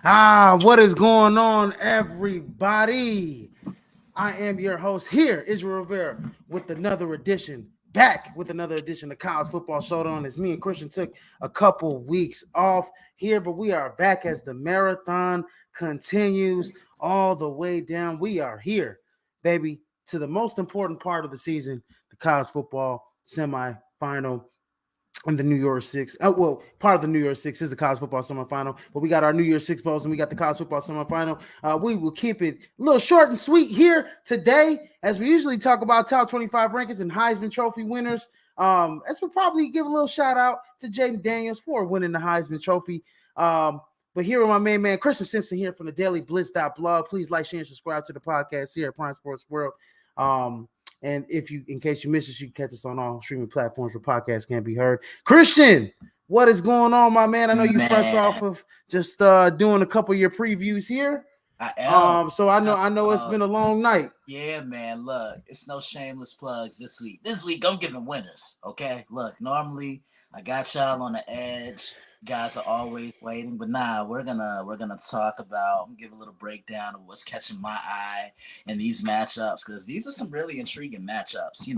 What is going on, everybody? I am your host here, Israel Rivera, with another edition, back with another edition of College Football Showdown. As me and Christian took a couple weeks off here, but we are back as the marathon continues all the way down. We are here, baby, to the most important part of the season, the college football semifinal in the New Year's Six. Part of the New Year's Six is the college football semifinal, but we got our New Year's Six bowls and we got the college football semifinal. We will keep it a little short and sweet here today, as we usually talk about top 25 rankings and Heisman Trophy winners. As we'll probably give a little shout out to Jaden Daniels for winning the Heisman Trophy. But here with my main man, Christian Simpson, here from the Daily Blitz.blog. Please like, share, and subscribe to the podcast here at Prime Sports World. And in case you missed us, you can catch us on all streaming platforms where podcasts can be heard. Christian, what is going on, my man? I know you fresh off of just doing a couple of your previews here. I am. So I know it's been a long night. Yeah, man. Look, it's no shameless plugs this week. This week, I'm giving winners. Okay. Look, normally I got y'all on the edge. Guys are always waiting, but we're gonna talk about, give a little breakdown of what's catching my eye in these matchups, because these are some really intriguing matchups.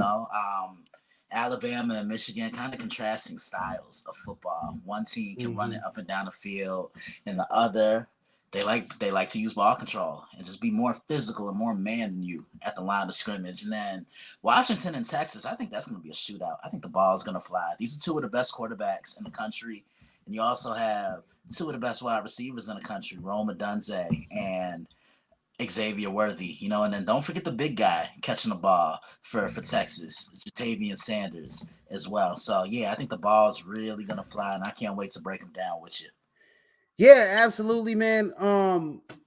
Alabama and Michigan, kind of contrasting styles of football. One team can run it up and down the field, and the other they like to use ball control and just be more physical and more man than you at the line of scrimmage. And then Washington and Texas, I think that's going to be a shootout. I think the ball is going to fly. These are two of the best quarterbacks in the country. And you also have two of the best wide receivers in the country, Rome Odunze and Xavier Worthy. And then don't forget the big guy catching the ball for Texas, Jatavian Sanders as well. So, yeah, I think the ball is really going to fly, and I can't wait to break them down with you. Yeah, absolutely, man.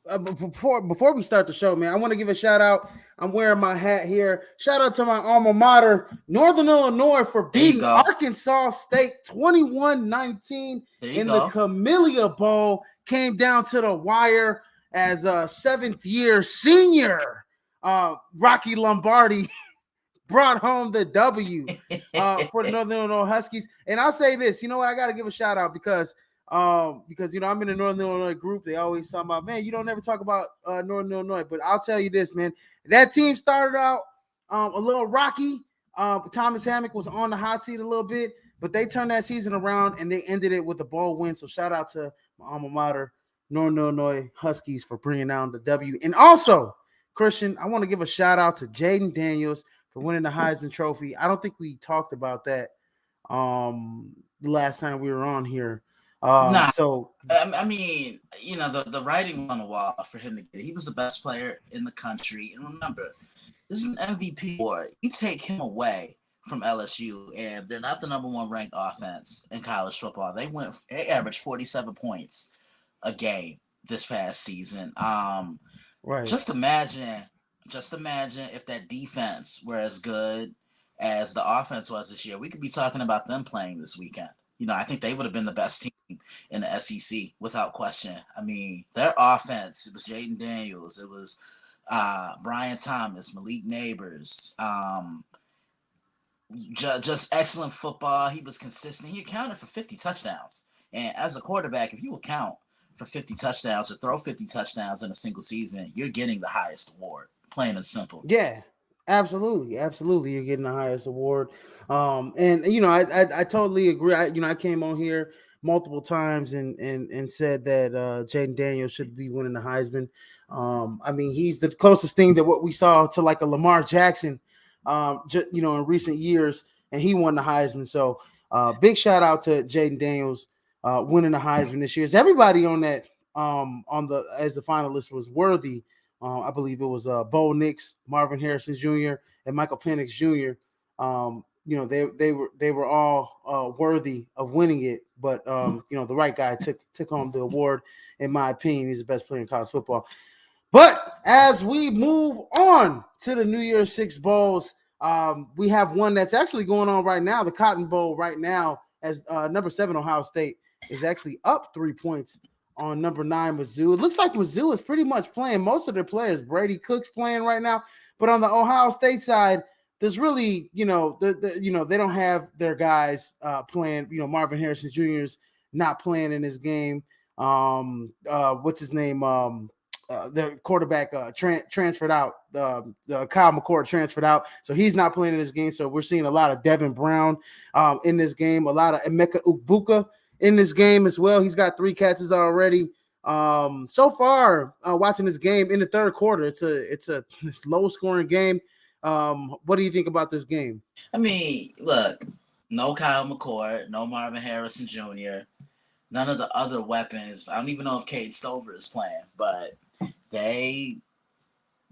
Before we start the show, man, I want to give a shout out. I'm wearing my hat here. Shout out to my alma mater, Northern Illinois, for beating Arkansas State 21-19 in the Camellia Bowl. Came down to the wire as a seventh-year senior. Rocky Lombardi brought home the W for the Northern Illinois Huskies. And I'll say this, you know what? I got to give a shout out because I'm in the Northern Illinois group. They always talk about, man, you don't ever talk about Northern Illinois. But I'll tell you this, man, that team started out a little rocky. Thomas Hammock was on the hot seat a little bit, but they turned that season around and they ended it with a bowl win. So shout out to my alma mater, Northern Illinois Huskies, for bringing down the W. And also, Christian, I want to give a shout out to Jaden Daniels for winning the Heisman Trophy. I don't think we talked about that the last time we were on here. So I mean, the writing on the wall for him to get it. He was the best player in the country, and remember, this is an MVP award. You take him away from LSU, and they're not the number one ranked offense in college football. They averaged 47 points a game this past season. Right. Just imagine if that defense were as good as the offense was this year. We could be talking about them playing this weekend. I think they would have been the best team in the SEC without question. I mean, their offense, it was Jaden Daniels, it was Brian Thomas, Malik Neighbors, just excellent football. He was consistent. He accounted for 50 touchdowns. And as a quarterback, if you account for 50 touchdowns or throw 50 touchdowns in a single season, you're getting the highest award, plain and simple. Yeah. Absolutely. You're getting the highest award. And I totally agree. I came on here multiple times and said that Jaden Daniels should be winning the Heisman. I mean, he's the closest thing that what we saw to like a Lamar Jackson, in recent years, and he won the Heisman. So big shout out to Jaden Daniels winning the Heisman this year. Is everybody on that as the finalist was Worthy? I believe it was Bo Nix, Marvin Harrison Jr., and Michael Penix Jr. They were all worthy of winning it, but the right guy took home the award. In my opinion, he's the best player in college football. But as we move on to the New Year's Six bowls, we have one that's actually going on right now, the Cotton Bowl right now, as number 7 Ohio State is actually up 3 points on number 9 Mizzou. It looks like Mizzou is pretty much playing most of their players. Brady Cook's playing right now, but on the Ohio State side, there's really, they don't have their guys playing. Marvin Harrison Jr. is not playing in this game. What's his name? The quarterback transferred out. Kyle McCord transferred out, so he's not playing in this game. So we're seeing a lot of Devin Brown in this game, a lot of Emeka Ukbuka in this game as well. He's got 3 catches already. So far, watching this game in the third quarter, it's a low scoring game. What do you think about this game? I mean, look, no Kyle McCord, no Marvin Harrison Jr., none of the other weapons. I don't even know if Cade Stover is playing, but they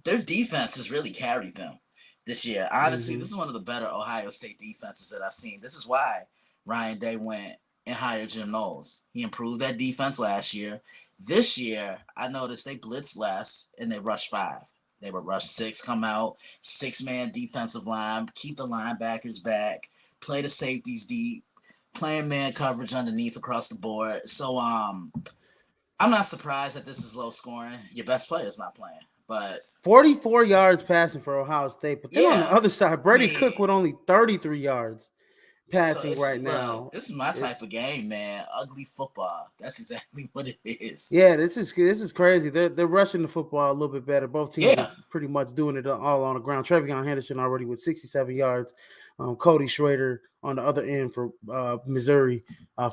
their defense has really carried them this year. Honestly, this is one of the better Ohio State defenses that I've seen. This is why Ryan Day went and hired Jim Knowles. He improved that defense last year. This year, I noticed they blitz less and they rush 5. They would rush 6, come out, 6-man defensive line, keep the linebackers back, play the safeties deep, playing man coverage underneath across the board. So I'm not surprised that this is low scoring. Your best player is not playing. But 44 yards passing for Ohio State. But then on the other side, Brady Cook with only 33 yards passing right now. This is my type of game, man. Ugly football. That's exactly what it is. Yeah, this is crazy. They're rushing the football a little bit better. Both teams are pretty much doing it all on the ground. Trevion Henderson already with 67 yards. Cody Schrader on the other end for Missouri,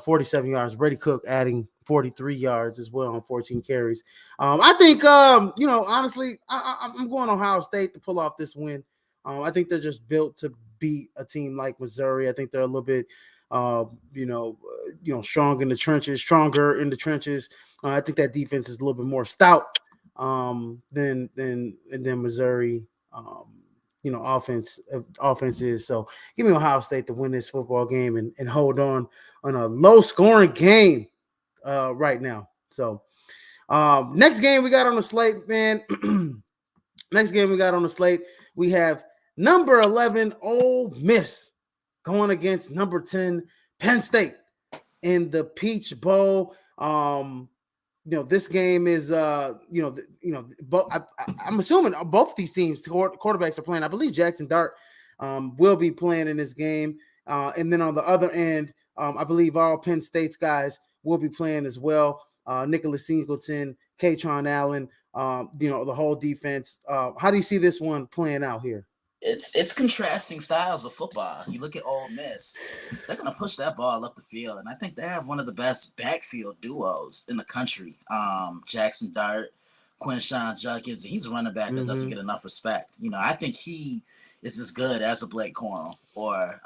47 yards. Brady Cook adding 43 yards as well on 14 carries. I think, honestly, I'm going Ohio State to pull off this win. I think they're just built to beat a team like Missouri. I think they're a little bit, stronger in the trenches. I think that defense is a little bit more stout than Missouri. Offense is. So give me Ohio State to win this football game and hold on a low scoring game right now. So next game we got on the slate, man. We have number 11 Ole Miss going against number 10 Penn State in the Peach Bowl. This game is, I'm assuming both these teams quarterbacks are playing. I believe Jackson Dart will be playing in this game. And then on the other end, I believe all Penn State's guys will be playing as well. Nicholas Singleton, Katron Allen, the whole defense. How do you see this one playing out here? It's contrasting styles of football. You look at Ole Miss, they're going to push that ball up the field, and I think they have one of the best backfield duos in the country. Jackson Dart, Quinshawn Judkins, he's a running back that doesn't get enough respect. I think he is as good as a Blake Corum or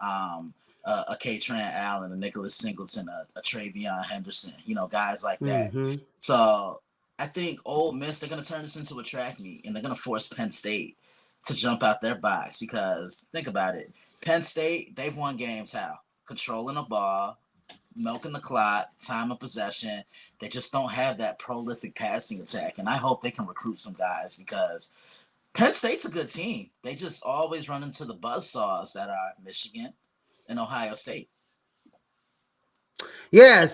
a Katron Allen, a Nicholas Singleton, a Travion Henderson, guys like that. So I think Ole Miss, they're going to turn this into a track meet, and they're going to force Penn State to jump out their box because think about it. Penn State, they've won games how? Controlling the ball, milking the clock, time of possession. They just don't have that prolific passing attack. And I hope they can recruit some guys because Penn State's a good team. They just always run into the buzzsaws that are Michigan and Ohio State. Yeah,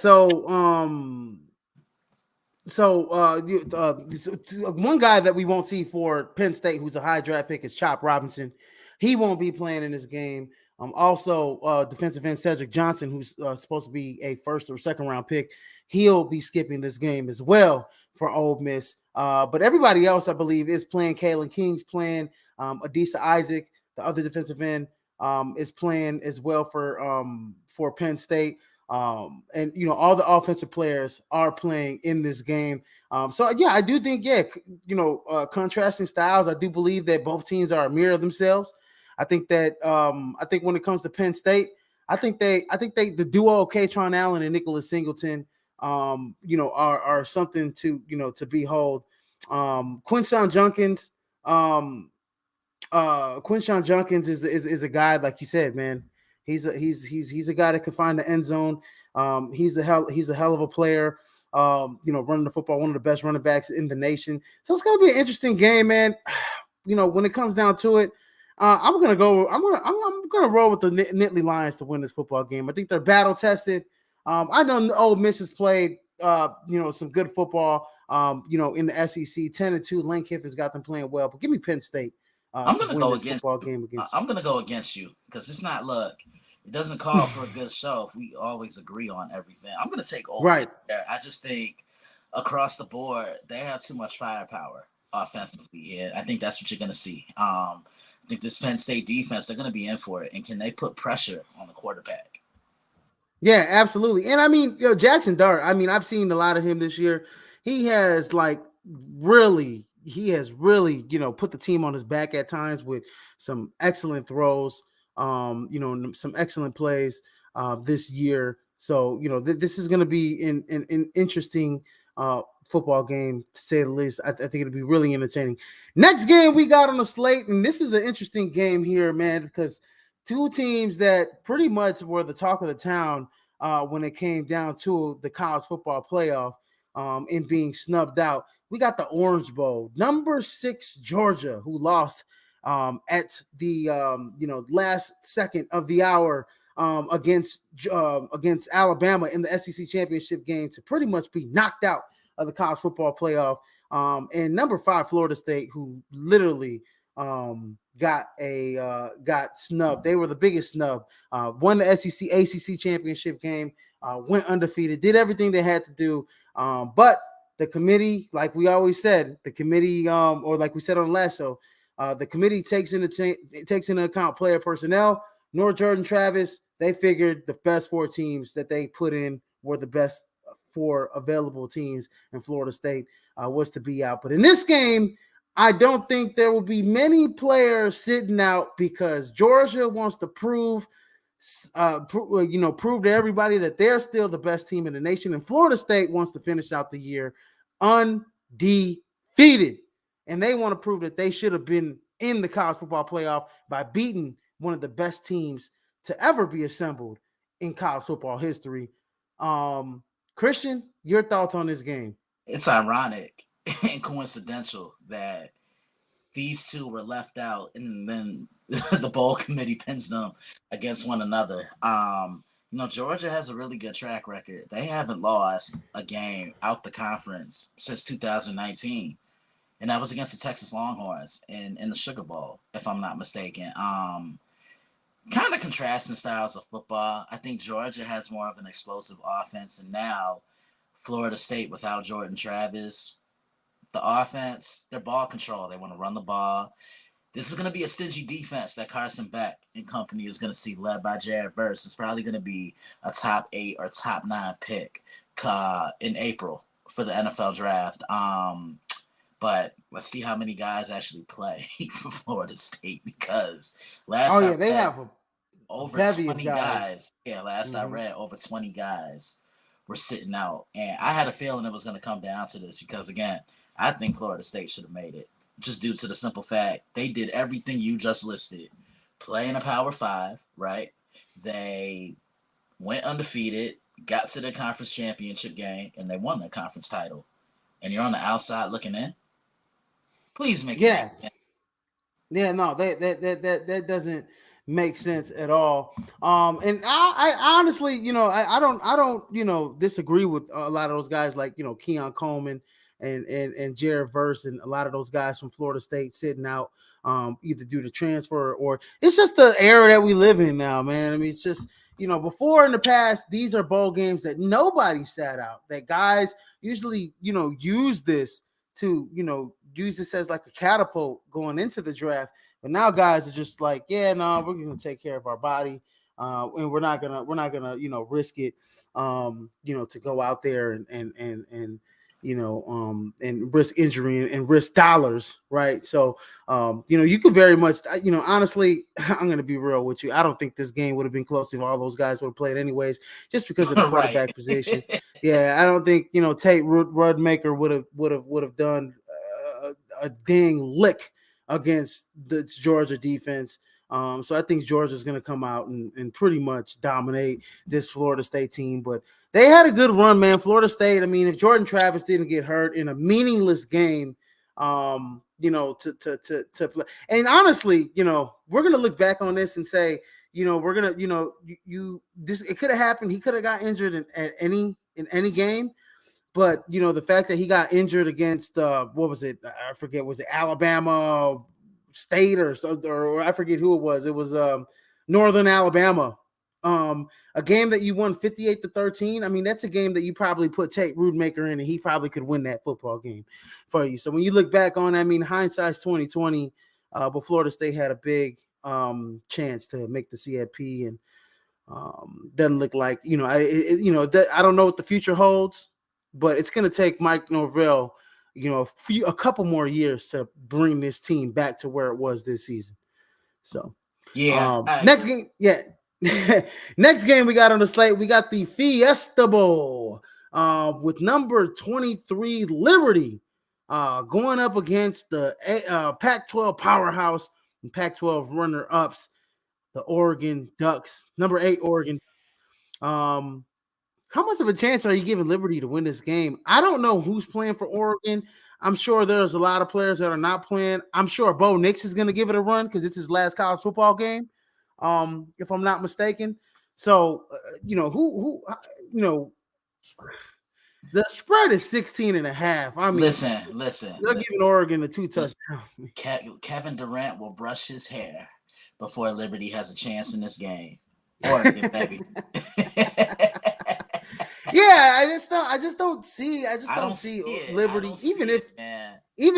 one guy that we won't see for Penn State, who's a high draft pick, is Chop Robinson. He won't be playing in this game. Also, defensive end Cedric Johnson, who's supposed to be a first or second round pick, he'll be skipping this game as well for Ole Miss. But everybody else, I believe, is playing. Kalen King's playing. Adisa Isaac, the other defensive end, is playing as well for Penn State. And all the offensive players are playing in this game. I do think, contrasting styles. I do believe that both teams are a mirror of themselves. I think that when it comes to Penn State, I think the duo of Katron Allen and Nicholas Singleton, are something to behold. Quinshawn Junkins is a guy, like you said, man. He's a guy that can find the end zone. He's a hell of a player. Running the football, one of the best running backs in the nation. So it's gonna be an interesting game, man. When it comes down to it, I'm gonna roll with the Nittany Lions to win this football game. I think they're battle tested. I know Ole Miss has played some good football. In the SEC, 10-2. Lane Kiffin's got them playing well, but give me Penn State. I'm gonna go against I'm gonna go against you because it's not luck. It doesn't call for a good show if we always agree on everything. I'm gonna take Ole Miss there. I just think across the board, they have too much firepower offensively. Yeah, I think that's what you're going to see. I think this Penn State defense, they're going to be in for it. And can they put pressure on the quarterback? Yeah, absolutely. And I mean, Jackson Dart, I mean, I've seen a lot of him this year. He has really, put the team on his back at times with some excellent throws, some excellent plays this year. So, this is going to be an interesting football game, to say the least. I think it'll be really entertaining. Next game we got on the slate, and this is an interesting game here, man, because two teams that pretty much were the talk of the town when it came down to the college football playoff and being snubbed out. We got the Orange Bowl, number 6 Georgia, who lost at the last second of the hour against Alabama in the SEC championship game to pretty much be knocked out of the college football playoff. And number 5 Florida State, who literally got snubbed. They were the biggest snub. Won the SEC ACC championship game, went undefeated, did everything they had to do. But the committee, like we always said, the committee, or like we said on the last show, the committee takes into account player personnel. Nor Jordan Travis, they figured the best 4 teams that they put in were the best 4 available teams, and Florida State was to be out. But in this game, I don't think there will be many players sitting out because Georgia wants to prove to everybody that they're still the best team in the nation, and Florida State wants to finish out the year undefeated, and they want to prove that they should have been in the college football playoff by beating one of the best teams to ever be assembled in college football history. Christian, your thoughts on this game? It's ironic and coincidental that these two were left out and then the bowl committee pins them against one another. Georgia has a really good track record. They haven't lost a game out the conference since 2019. And that was against the Texas Longhorns in the Sugar Bowl, if I'm not mistaken. Kind of contrasting styles of football. I think Georgia has more of an explosive offense, and now Florida State without Jordan Travis, the offense, their ball control. They want to run the ball. This is going to be a stingy defense that Carson Beck and company is going to see, led by Jared Verse. It's probably going to be a top 8 or top 9 pick in April for the NFL draft. But let's see how many guys actually play for Florida State, because they have over 20 guys. Yeah, last I read, over 20 guys were sitting out. And I had a feeling it was going to come down to this because, again, I think Florida State should have made it, just due to the simple fact they did everything you just listed. Play in a Power 5, right? They went undefeated, got to the conference championship game, and they won the conference title. And you're on the outside looking in? Please make it. Yeah, no, that doesn't make sense at all. And I honestly, I don't disagree with a lot of those guys like Keon Coleman and Jared Verse and a lot of those guys from Florida State sitting out either due to transfer or it's just the era that we live in now, man. I mean, it's just before in the past, these are bowl games that nobody sat out. That guys usually use this to use this as like a catapult going into the draft. But now guys are just like, yeah, no, we're gonna take care of our body, and we're not gonna risk it, to go out there and risk injury and risk dollars, right? So, you could very much, honestly, I'm going to be real with you. I don't think this game would have been close if all those guys would have played anyways, just because of the quarterback position. Yeah, I don't think Tate Rudmaker would have done a dang lick against the Georgia defense. So I think Georgia's going to come out and pretty much dominate this Florida State team. But they had a good run, man. Florida State, I mean, if Jordan Travis didn't get hurt in a meaningless game, to play. And honestly, we're going to look back on this and say, we're going to, this, it could have happened. He could have got injured in any game. But, the fact that he got injured against, what was it? I forget. Was it Alabama State or I forget who it was. It was Northern Alabama. A game that you won 58-13. I mean, that's a game that you probably put Tate Rudemaker in, and he probably could win that football game for you. So when you look back on, I mean, hindsight's 2020. But Florida State had a big chance to make the CFP, and doesn't look like I don't know what the future holds, but it's going to take Mike Norvell, a couple more years to bring this team back to where it was this season. So, Yeah, next game, yeah. Next game we got on the slate, we got the Fiesta Bowl with number 23 Liberty going up against the Pac-12 powerhouse and Pac-12 runner-ups, the Oregon Ducks, number 8 Oregon. How much of a chance are you giving Liberty to win this game? I don't know who's playing for Oregon. I'm sure there's a lot of players that are not playing. I'm sure Bo Nix is going to give it a run because it's his last college football game, if I'm not mistaken. So, the spread is 16.5. I mean, listen. They're giving Oregon a 2 touchdowns. Kevin Durant will brush his hair before Liberty has a chance in this game. Oregon, baby. Yeah, I just don't see Liberty, even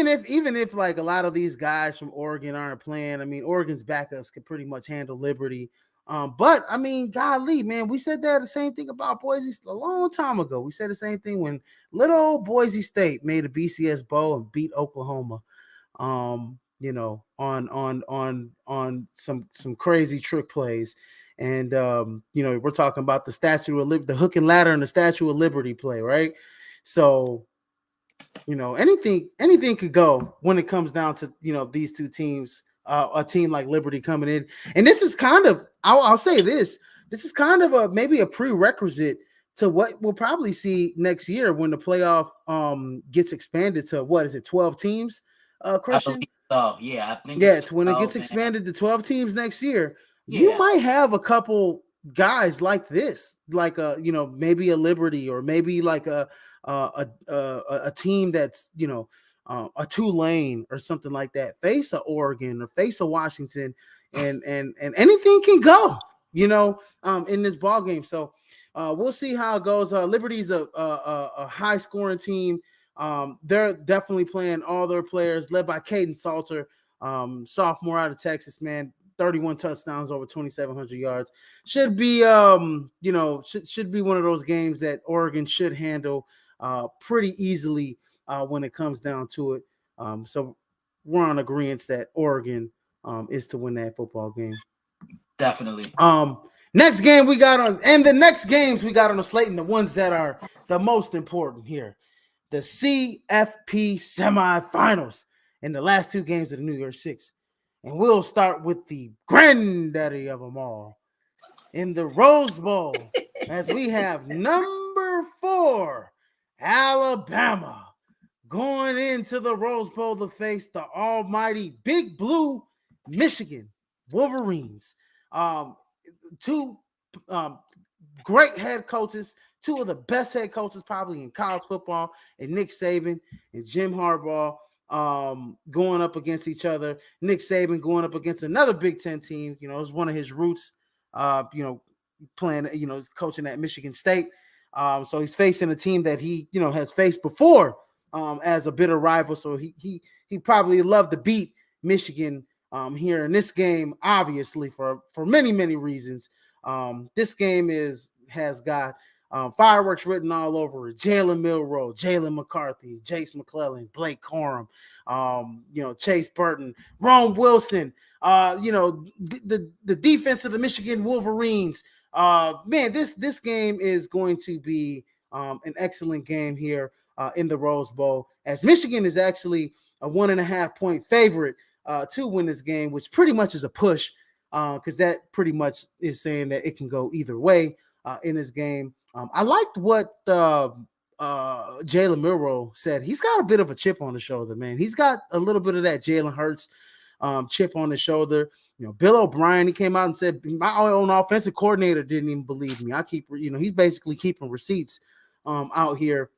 if like a lot of these guys from Oregon aren't playing. I mean, Oregon's backups could pretty much handle Liberty. But I mean, golly, man, we said that the same thing about Boise a long time ago. We said the same thing when little old Boise State made a BCS bowl and beat Oklahoma. On some crazy trick plays. And we're talking about the Statue of Liberty, the hook and ladder and the Statue of Liberty play, right? So, anything could go when it comes down to these two teams. A team like Liberty coming in, and this is kind of I'll say this is kind of maybe a prerequisite to what we'll probably see next year when the playoff gets expanded to 12 teams, Christian? I think it's when it gets expanded to 12 teams next year. You might have a couple guys like this, like maybe a Liberty or maybe like a team that's a Tulane or something like that, face a Oregon or face a Washington, and anything can go, in this ball game. So we'll see how it goes. Liberty's a high scoring team. They're definitely playing all their players, led by Caden Salter, sophomore out of Texas, man. 31 touchdowns, over 2,700 yards. Should be, should be one of those games that Oregon should handle pretty easily when it comes down to it. So we're on agreement that Oregon is to win that football game. Definitely. Next game we got on, and the next games we got on the slate, and the ones that are the most important here, the CFP semifinals and the last 2 games of the New Year's Six. And we'll start with the granddaddy of them all in the Rose Bowl, as we have number 4 Alabama going into the Rose Bowl to face the almighty Big Blue Michigan Wolverines. 2 great head coaches, 2 of the best head coaches probably in college football, and Nick Saban and Jim Harbaugh going up against each other. Nick Saban going up against another Big Ten team. It's one of his roots, playing, coaching at Michigan State. So he's facing a team that he, has faced before as a bitter rival. So he probably loved to beat Michigan here in this game, obviously for many, many reasons. This game has got fireworks written all over it. Jalen Milroe, Jalen McCarthy, Jace McClellan, Blake Corum, Chase Burton, Rome Wilson, the defense of the Michigan Wolverines. Man, this game is going to be an excellent game here in the Rose Bowl, as Michigan is actually a 1.5 point favorite to win this game, which pretty much is a push, because that pretty much is saying that it can go either way in this game. I liked what Jalen Milroe said. He's got a bit of a chip on the shoulder, man. He's got a little bit of that Jalen Hurts chip on his shoulder. Bill O'Brien, he came out and said, my own offensive coordinator didn't even believe me. I keep, he's basically keeping receipts out here.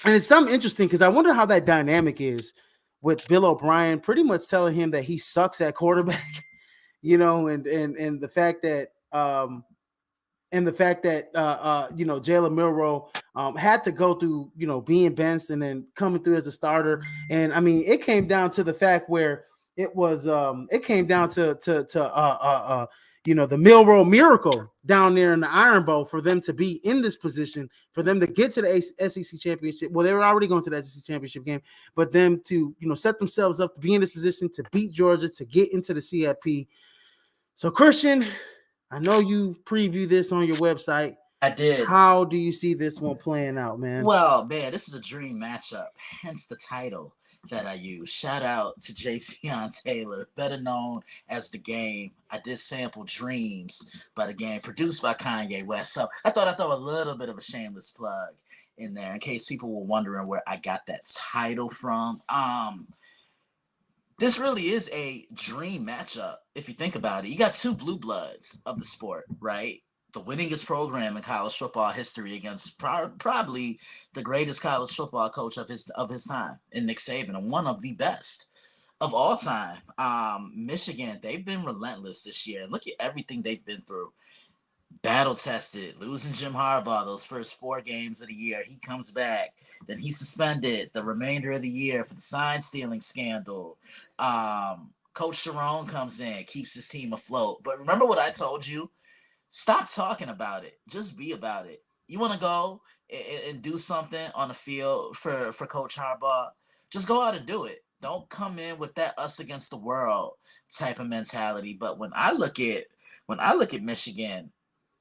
And it's something interesting because I wonder how that dynamic is with Bill O'Brien pretty much telling him that he sucks at quarterback, and the fact that and the fact that Jalen Milroe had to go through being benched and then coming through as a starter, and I mean it came down to the fact where it came down to the Milroe miracle down there in the Iron Bowl for them to be in this position, for them to get to the SEC championship. Well, they were already going to the SEC championship game, but them to set themselves up to be in this position to beat Georgia, to get into the CFP. So Christian, I know you preview this on your website. I did. How do you see this one playing out, man? Well, man, this is a dream matchup, hence the title that I use. Shout out to Jayceon Taylor, better known as The Game. I did sample Dreams by The Game, produced by Kanye West. So I thought I'd throw a little bit of a shameless plug in there in case people were wondering where I got that title from. This really is a dream matchup if you think about it. You got two blue bloods of the sport, right? The winningest program in college football history against probably the greatest college football coach of his time in Nick Saban, and one of the best of all time. Michigan, they've been relentless this year. Look at everything they've been through. Battle tested, losing Jim Harbaugh those first 4 games of the year. He comes back. Then he's suspended the remainder of the year for the sign stealing scandal. Coach Sharon comes in, keeps his team afloat. But remember what I told you? Stop talking about it. Just be about it. You want to go and do something on the field for Coach Harbaugh? Just go out and do it. Don't come in with that us against the world type of mentality. But when I look at Michigan,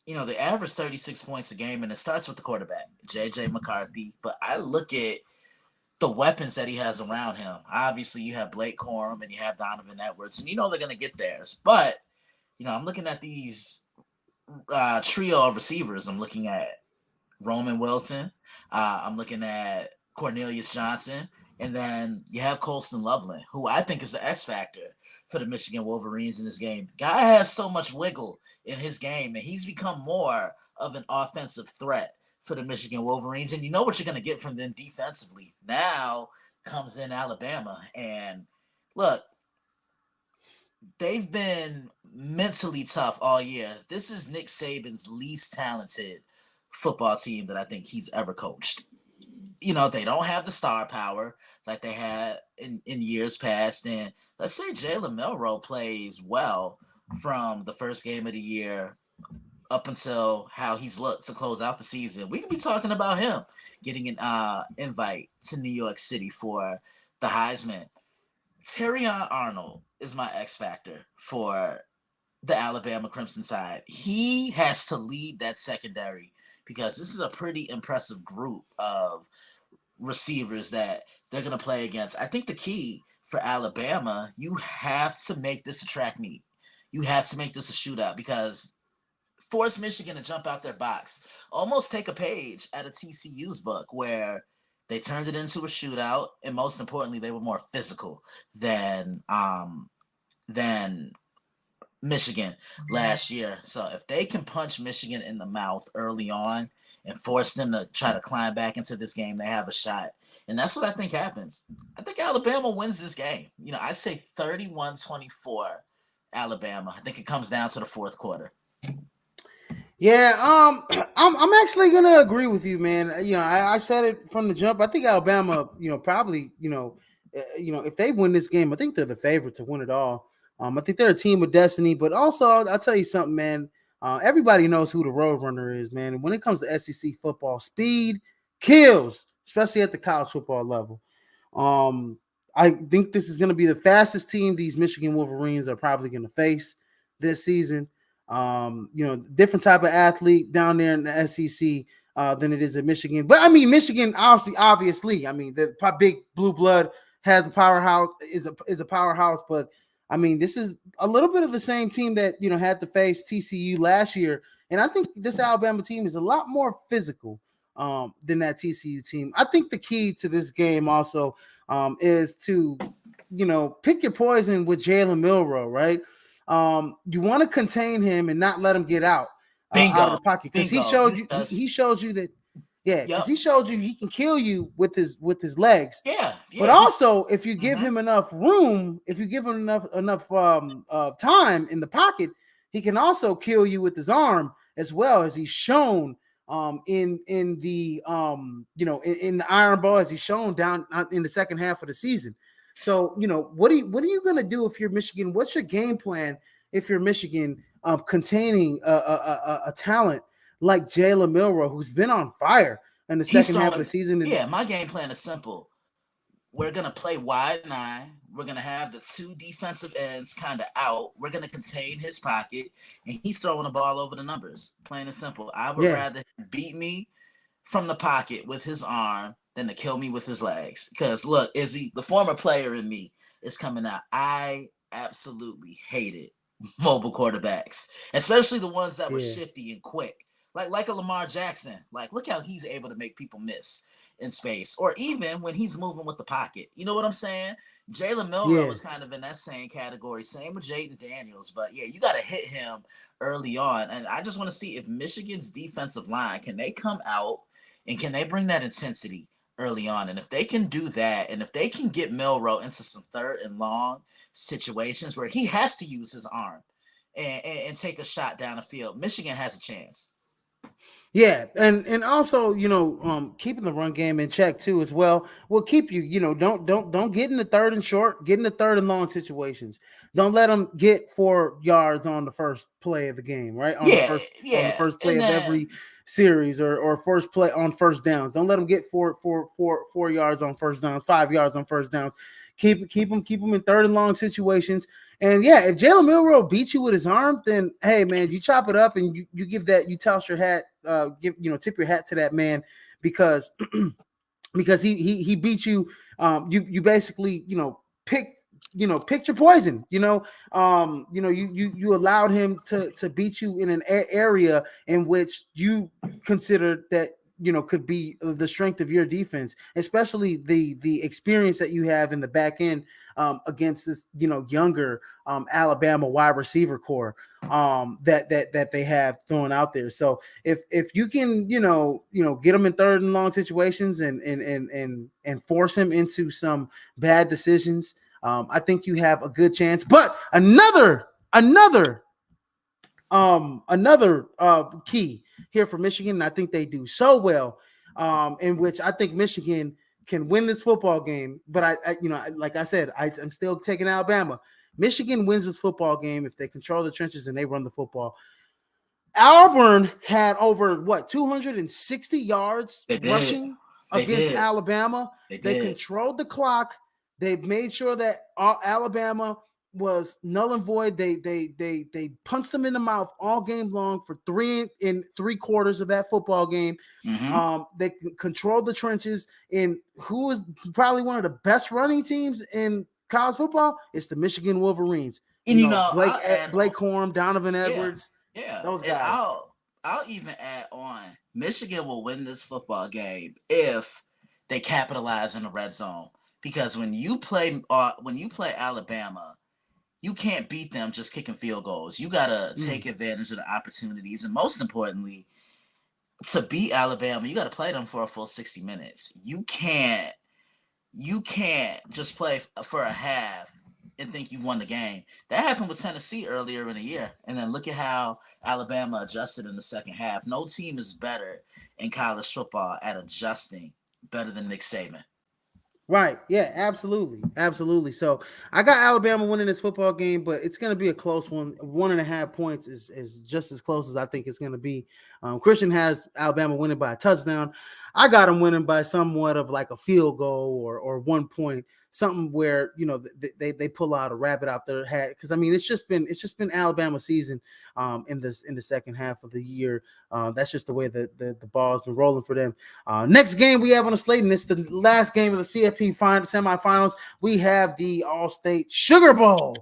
they average 36 points a game, and it starts with the quarterback, J.J. McCarthy. But I look at the weapons that he has around him. Obviously, you have Blake Corum and you have Donovan Edwards, and they're going to get theirs. But, I'm looking at these trio of receivers. I'm looking at Roman Wilson. I'm looking at Cornelius Johnson. And then you have Colston Loveland, who I think is the X factor for the Michigan Wolverines in this game. The guy has so much wiggle in his game, and he's become more of an offensive threat for the Michigan Wolverines. And you know what you're going to get from them defensively. Now comes in Alabama. And look, they've been mentally tough all year. This is Nick Saban's least talented football team that I think he's ever coached. They don't have the star power like they had in years past. And let's say Jalen Milroe plays well from the first game of the year up until how he's looked to close out the season. We can be talking about him getting an invite to New York City for the Heisman. Terrion Arnold is my X factor for the Alabama Crimson Tide. He has to lead that secondary because this is a pretty impressive group of receivers that they're going to play against. I think the key for Alabama, you have to make this a track meet. You have to make this a shootout because force Michigan to jump out their box. Almost take a page out of TCU's book where they turned it into a shootout, and most importantly, they were more physical than Michigan last year. So if they can punch Michigan in the mouth early on and force them to try to climb back into this game, they have a shot. And that's what I think happens. I think Alabama wins this game. I say 31-24 Alabama. I think it comes down to the fourth quarter. Yeah, I'm actually gonna agree with you, man. I said it from the jump. I think Alabama, probably, if they win this game, I think they're the favorite to win it all. I think they're a team of destiny, but also I'll tell you something, man. Everybody knows who the Roadrunner is, man. And when it comes to SEC football, speed kills, especially at the college football level. I think this is going to be the fastest team these Michigan Wolverines are probably going to face this season. Different type of athlete down there in the SEC than it is at Michigan. But I mean, Michigan, obviously, I mean, the big blue blood has a powerhouse, is a powerhouse, but I mean, this is a little bit of the same team that, had to face TCU last year. And I think this Alabama team is a lot more physical than that TCU team. I think the key to this game also is to, pick your poison with Jalen Milroe, right? You want to contain him and not let him get out of the pocket because he showed you that. Yeah, because he showed you he can kill you with his legs. Yeah. But also, if you give him enough room, if you give him enough time in the pocket, he can also kill you with his arm as well as he's shown in the in the Iron Bowl, as he's shown down in the second half of the season. So what are you gonna do if you're Michigan? What's your game plan if you're Michigan, containing a talent like Jalen Milroe, who's been on fire in the He's second half of the throwing. season? And Yeah, my game plan is simple. We're gonna play wide nine. We're gonna have the two defensive ends kind of out. We're gonna contain his pocket, and he's throwing the ball over the numbers. Plain and simple. I would yeah, rather beat me from the pocket with his arm than to kill me with his legs. Because look, Izzy, the former player in me is coming out. I absolutely hated mobile quarterbacks, especially the ones that were yeah, shifty and quick. Like a Lamar Jackson. Like, look how he's able to make people miss in space, or even when he's moving with the pocket. You know what I'm saying? Jalen Milrow yeah, is kind of in that same category. Same with Jaden Daniels. But yeah, you got to hit him early on. And I just want to see if Michigan's defensive line, can they come out and can they bring that intensity early on? And if they can do that, and if they can get Milrow into some third and long situations where he has to use his arm and take a shot down the field, Michigan has a chance. yeah, and also keeping the run game in check too as well will keep you. Don't get in the third and short, get in the third and long situations. Don't let them get 4 yards on the first play of the game, right? Yeah, On the yeah. first play And of then every series, or first play on first downs. Don't let them get 4 yards on first downs, 5 yards on first downs. Keep them in third and long situations. And yeah, if Jalen Milroe beats you with his arm, then hey man, you chop it up and you give that, you toss your hat, tip your hat to that man, because because he beat you. You basically picked your poison. You allowed him to beat you in an area in which you considered that could be the strength of your defense, especially the experience that you have in the back end, against this younger Alabama wide receiver core, that they have thrown out there. So if you can get him in third and long situations, and force him into some bad decisions, I think you have a good chance. But another key here for Michigan, and I think they do so well, in which I think Michigan can win this football game. But like I said, I'm still taking Alabama. Michigan wins this football game if they control the trenches and they run the football. Auburn had over 260 yards they did. rushing They against did. Alabama. They They did. controlled the clock. They made sure that Alabama was null and void. They punched them in the mouth all game long for 3 3/4 of that football game. Mm-hmm. They controlled the trenches. And who is probably one of the best running teams in college football? It's the Michigan Wolverines. And Blake I'll add on. Blake Corum, Donovan Yeah, Edwards, yeah. those And guys. I'll even add on. Michigan will win this football game if they capitalize in the red zone. Because when you play Alabama, you can't beat them just kicking field goals. You gotta Mm. take advantage of the opportunities, and most importantly, to beat Alabama, you gotta play them for a full 60 minutes. You can't just play for a half and think you won the game. That happened with Tennessee earlier in the year. And then look at how Alabama adjusted in the second half. No team is better in college football at adjusting better than Nick Saban. Right. Yeah, absolutely. Absolutely. So I got Alabama winning this football game, but it's going to be a close one. 1.5 points is just as close as I think it's going to be. Christian has Alabama winning by a touchdown. I got him winning by somewhat of like a field goal, or 1 point, something where they pull out a rabbit out their hat, because I mean it's just been Alabama season, in the second half of the year. That's just the way the ball's been rolling for them. Next game we have on the slate, and it's the last game of the CFP semifinals. We have the All-State Sugar Bowl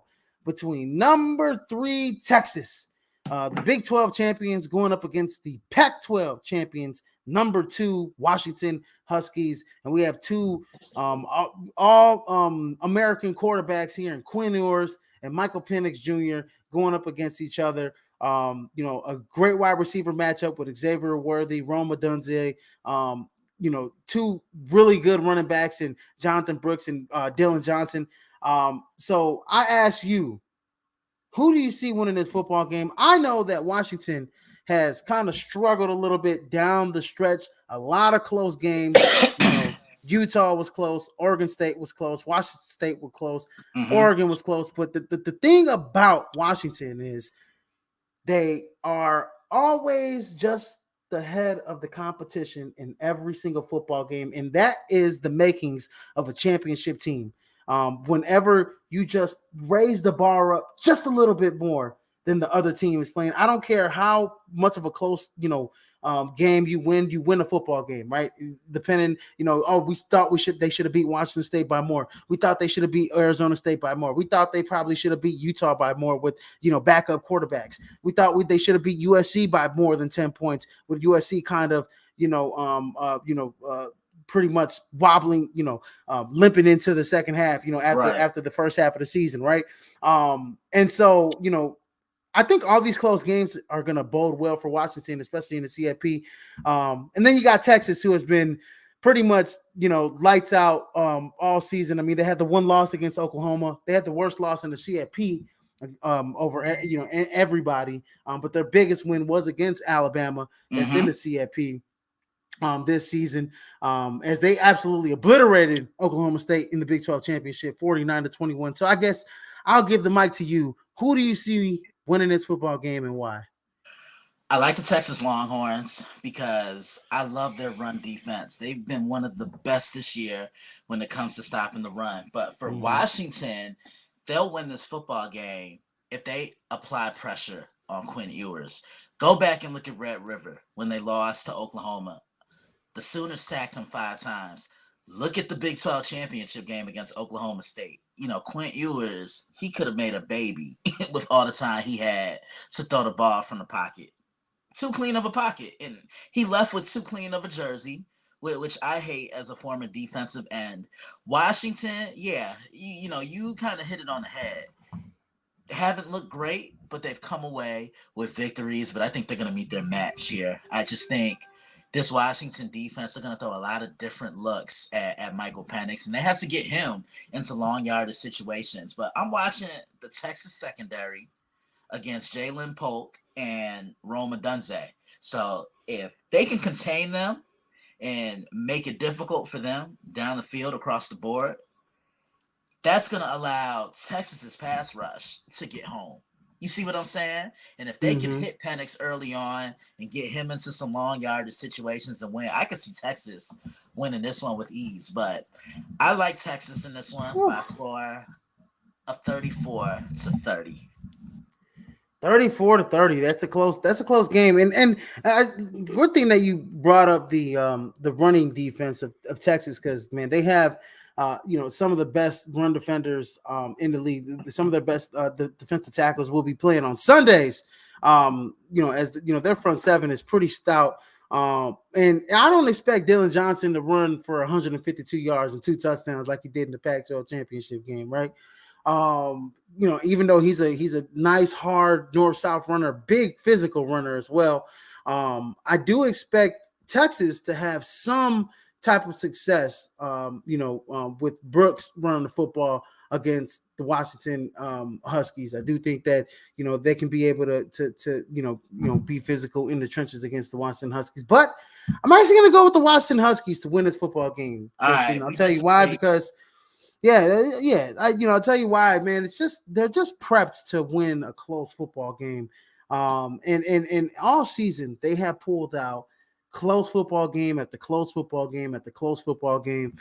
between number 3 Texas, the Big 12 champions, going up against the Pac-12 champions, number 2 Washington Huskies, and we have two all American quarterbacks here in Quinn Ewers and Michael Penix Jr. going up against each other. A great wide receiver matchup with Xavier Worthy, Roma Dunze, two really good running backs in Jonathan Brooks and Dylan Johnson. So I ask you, who do you see winning this football game? I know that Washington has kind of struggled a little bit down the stretch. A lot of close games. Utah was close. Oregon State was close. Washington State was close. Mm-hmm. Oregon was close. But the thing about Washington is they are always just the head of the competition in every single football game, and that is the makings of a championship team. Whenever you just raise the bar up just a little bit more than the other team is playing, I don't care how much of a close, game you win a football game, right? Depending, we thought they should have beat Washington State by more. We thought they should have beat Arizona State by more. We thought they probably should have beat Utah by more with, backup quarterbacks. We thought they should have beat USC by more than 10 points with USC kind of, pretty much wobbling, limping into the second half, after the first half of the season, right? And so, I think all these close games are going to bode well for Washington, especially in the CFP. And then you got Texas, who has been pretty much, lights out all season. I mean, they had the one loss against Oklahoma. They had the worst loss in the CFP over, everybody. But their biggest win was against Alabama that's in the CFP. This season, as they absolutely obliterated Oklahoma State in the Big 12 championship, 49-21. So I guess I'll give the mic to you. Who do you see winning this football game and why? I like the Texas Longhorns because I love their run defense. They've been one of the best this year when it comes to stopping the run. But for Washington, they'll win this football game if they apply pressure on Quinn Ewers. Go back and look at Red River when they lost to Oklahoma. The Sooners sacked him 5 times. Look at the Big 12 championship game against Oklahoma State. Quinn Ewers, he could have made a baby with all the time he had to throw the ball from the pocket. Too clean of a pocket. And he left with too clean of a jersey, which I hate as a former defensive end. Washington, yeah, you kind of hit it on the head. Haven't looked great, but they've come away with victories. But I think they're going to meet their match here. I just think this Washington defense, they're going to throw a lot of different looks at Michael Penix, and they have to get him into long yardage situations. But I'm watching the Texas secondary against Jalen Polk and Rome Odunze. So if they can contain them and make it difficult for them down the field across the board, that's going to allow Texas's pass rush to get home. You see what I'm saying? And if they can hit Penix early on and get him into some long yardage situations and win, I could see Texas winning this one with ease. But I like Texas in this one by a score of 34-30. 34-30. That's a close game. And good thing that you brought up the running defense of Texas, because man, they have some of the best run defenders in the league. Some of their best the defensive tackles will be playing on Sundays. Their front seven is pretty stout. And I don't expect Dylan Johnson to run for 152 yards and 2 touchdowns like he did in the Pac-12 championship game, right? Even though he's a nice, hard north-south runner, big physical runner as well. I do expect Texas to have some type of success, with Brooks running the football against the Washington Huskies. I do think that they can be able to be physical in the trenches against the Washington Huskies. But I'm actually going to go with the Washington Huskies to win this football game. Right, I'll tell you why, because I'll tell you why, man. It's just they're just prepped to win a close football game. And all season they have pulled out close football game after close football game after close football game.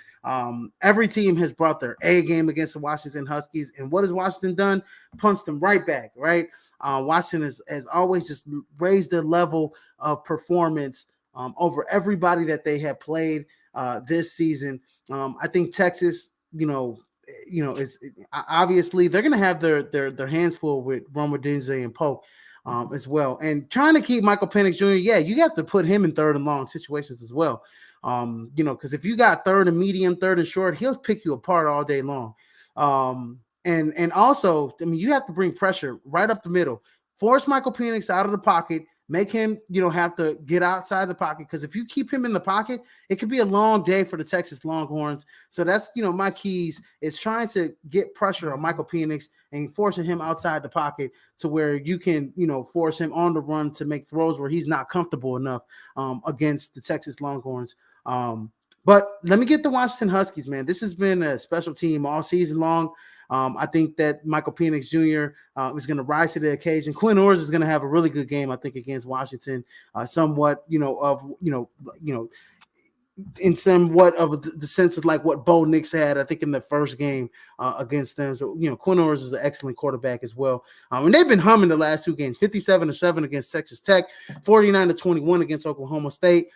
Every team has brought their A game against the Washington Huskies, and what has Washington done? Punched them right back, right? Washington has always just raised their level of performance over everybody that they have played this season. I think Texas, is obviously they're going to have their hands full with Rome Odunze and Polk. As well, and trying to keep Michael Penix Jr. Yeah, you have to put him in third and long situations as well. Because if you got third and medium, third and short, he'll pick you apart all day long. And also, I mean, you have to bring pressure right up the middle, force Michael Penix out of the pocket, Make him, have to get outside the pocket, because if you keep him in the pocket, it could be a long day for the Texas Longhorns. So that's, my keys is trying to get pressure on Michael Penix and forcing him outside the pocket to where you can, force him on the run to make throws where he's not comfortable enough against the Texas Longhorns. But let me get the Washington Huskies, man. This has been a special team all season long. I think that Michael Penix Jr. Is going to rise to the occasion. Quinn Ewers is going to have a really good game, I think, against Washington. Somewhat, in somewhat of the sense of like what Bo Nix had, I think, in the first game against them. So, Quinn Ewers is an excellent quarterback as well. And they've been humming the last two games: 57-7 against Texas Tech, 49-21 against Oklahoma State.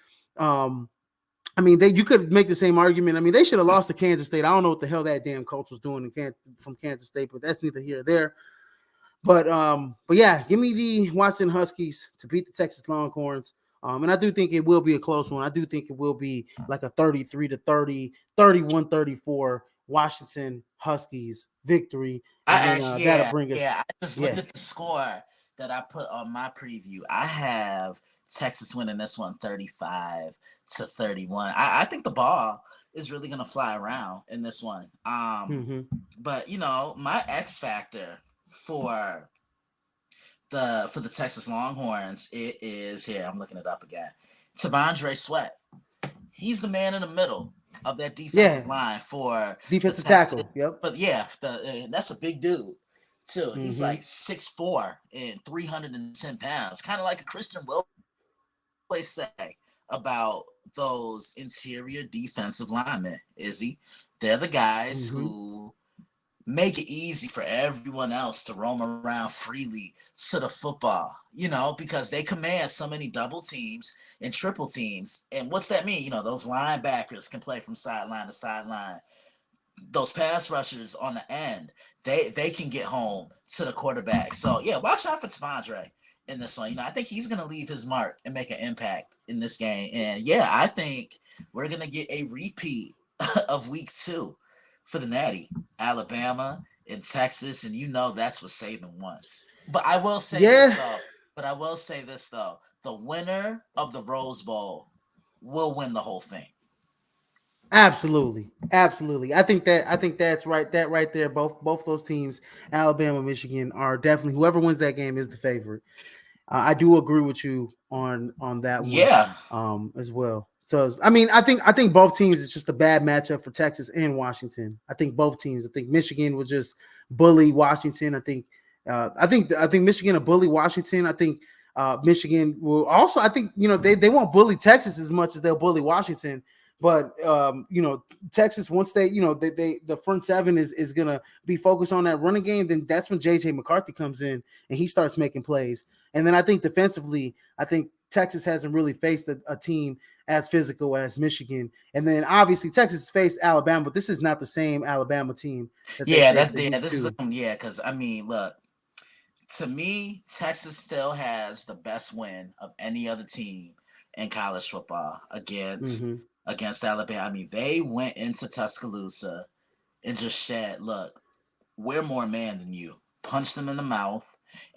You could make the same argument. They should have lost to Kansas State. I don't know what the hell that damn coach was doing from Kansas State, but that's neither here nor there. But yeah, give me the Washington Huskies to beat the Texas Longhorns. And I do think it will be a close one. I do think it will be like a 33-30, 31-34 Washington Huskies victory. And that'll bring us. I just looked at the score that I put on my preview. I have Texas winning this one 35-31. I think the ball is really gonna fly around in this one. But my X factor for the Texas Longhorns, it is here. I'm looking it up again. T'Vondre Sweat. He's the man in the middle of that defensive line for defensive tackle. Yep. But that's a big dude too. He's like 6'4" and 310 pounds, kind of like a Christian Will always say about those interior defensive linemen, Izzy. They're the guys who make it easy for everyone else to roam around freely to the football, because they command so many double teams and triple teams. And what's that mean? Those linebackers can play from sideline to sideline. Those pass rushers on the end, they can get home to the quarterback. So, yeah, watch out for T'Vondre in this one. I think he's going to leave his mark and make an impact in this game. And, yeah, I think we're going to get a repeat of week 2 for the Natty, Alabama and Texas, and that's what Saban wants. But I will say this though. The winner of the Rose Bowl will win the whole thing. Absolutely. I think that's right. That right there, both those teams, Alabama, Michigan, are definitely, whoever wins that game is the favorite. I do agree with you on that one. Yeah. As well. So I think both teams, it's just a bad matchup for Texas and Washington. I think both teams. I think Michigan will just bully Washington. I think Michigan will bully Washington. I think Michigan will also. I think they won't bully Texas as much as they'll bully Washington. But Texas, once they the front seven is gonna be focused on that running game, then that's when JJ McCarthy comes in and he starts making plays. And then I think defensively, I think Texas hasn't really faced a team as physical as Michigan. And then obviously Texas faced Alabama, but this is not the same Alabama team. Because look, to me, Texas still has the best win of any other team in college football against Alabama. They went into Tuscaloosa and just said, look, we're more man than you. Punched them in the mouth.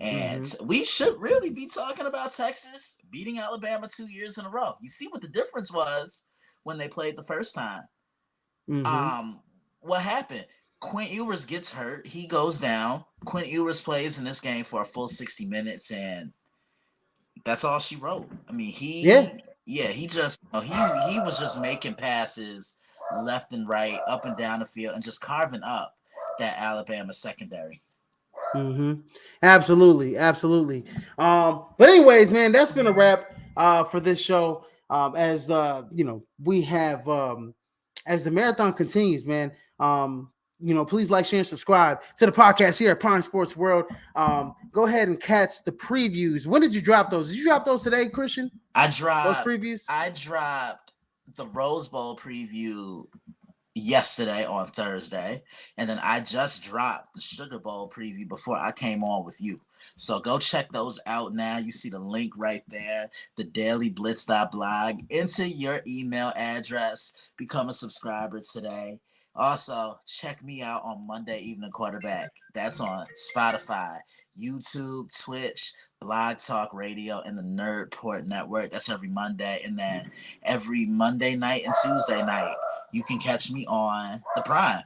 And we should really be talking about Texas beating Alabama 2 years in a row. You see what the difference was when they played the first time. What happened? Quinn Ewers gets hurt. He goes down. Quinn Ewers plays in this game for a full 60 minutes, and that's all she wrote. He was just making passes left and right, up and down the field, and just carving up that Alabama secondary. Absolutely. But anyways, man, that's been a wrap for this show. As we have as the marathon continues, man. Please like, share, and subscribe to the podcast here at Prime Sports World. Go ahead and catch the previews. When did you drop those? Did you drop those today, Christian? I dropped those previews. I dropped the Rose Bowl preview yesterday on Thursday, and then I just dropped the Sugar Bowl preview before I came on with you. So go check those out now. You see the link right there, the dailyblitz.blog. Enter your email address, become a subscriber today. Also, check me out on Monday Evening Quarterback. That's on Spotify, YouTube, Twitch, Blog Talk Radio, and the Nerdport Network. That's every Monday. And then every Monday night and Tuesday night, you can catch me on The Prime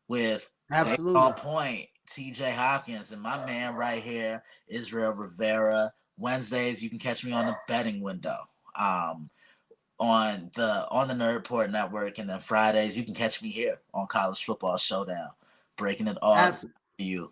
with Stay On Absolutely. Point, TJ Hawkins, and my man right here, Israel Rivera. Wednesdays, you can catch me on the betting window. On the Nerdport Network, and then Fridays you can catch me here on College Football Showdown, breaking it all Abs- to you.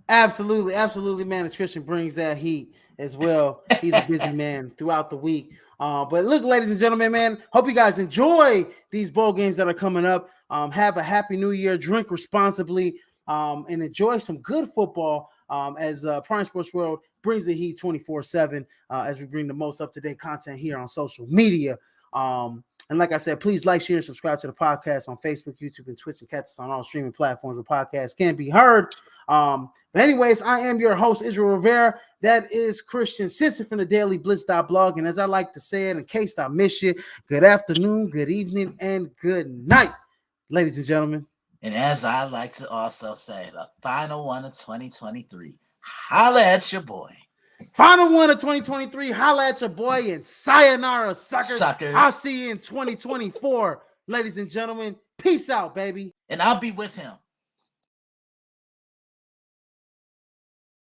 absolutely, man. As Christian brings that heat as well. He's a busy man throughout the week. But look, ladies and gentlemen, man, hope you guys enjoy these bowl games that are coming up. Have a happy new year, drink responsibly, and enjoy some good football as Prime Sports World brings the heat 24/7 as we bring the most up-to-date content here on social media. And like I said, please like, share, and subscribe to the podcast on Facebook, YouTube, and Twitch, and catch us on all streaming platforms where podcasts can be heard. But anyways, I am your host, Israel Rivera. That is Christian Simpson from the Daily Blitz.blog. And as I like to say it, in case I miss you, good afternoon, good evening, and good night, ladies and gentlemen. And as I like to also say, the final one of 2023. Holla at your boy. Final one of 2023. Holla at your boy, and sayonara, suckers. I'll Suckers. see you in 2024, ladies and gentlemen. Peace out, baby. And I'll be with him.